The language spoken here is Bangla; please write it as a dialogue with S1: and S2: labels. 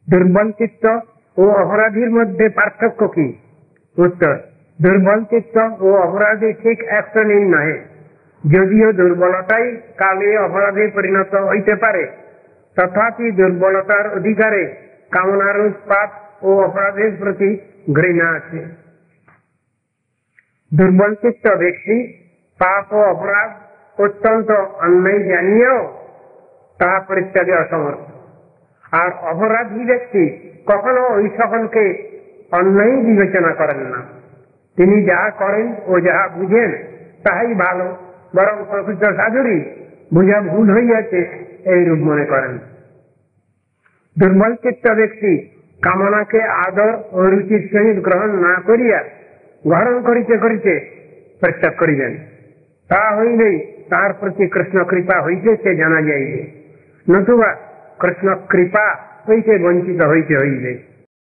S1: দুর্বল চিত্ত ও অপরাধীর মধ্যে পার্থক্য কি? উত্তর, দুর্বল চিত্ত ও অপরাধী ঠিক এক শ্রেণীর নহে। যদিও দুর্বলতাই কালে অপরাধে পরিণত হইতে পারে, তথাপি দুর্বলতার অধিকারে কামনার উৎপাত ও অপরাধের প্রতি ঘৃণা আছে। দুর্বল চিত্ত ব্যক্তি পাপ ও অপরাধ অত্যন্ত অন্যায় জানিয়েও তাহা পরিত্যাগে অসমর্থ। আর অপরাধী ব্যক্তি কখনো ওই সকলকে অন্যায় বিবেচনা করেন না। তিনি যাহা করেন ও যাহা বুঝেন তাহাই ভালো, বরং প্রকৃত সাধুরই বুঝা ভুল হইয়াছে এইরূপ মনে করেন। দুর্বল চিত্ত ব্যক্তি কামনাকে আদর ও রুচির সহিত গ্রহণ না করিয়া গ্রহণ করিতে করিতে পরিত্যাগ করিবেন। তাহা হইলেই তাহার প্রতি কৃষ্ণ কৃপা হইতেছে জানা যাইবে, নতুবা কৃষ্ণ কৃপা হইতে বঞ্চিত হইতে হইবে।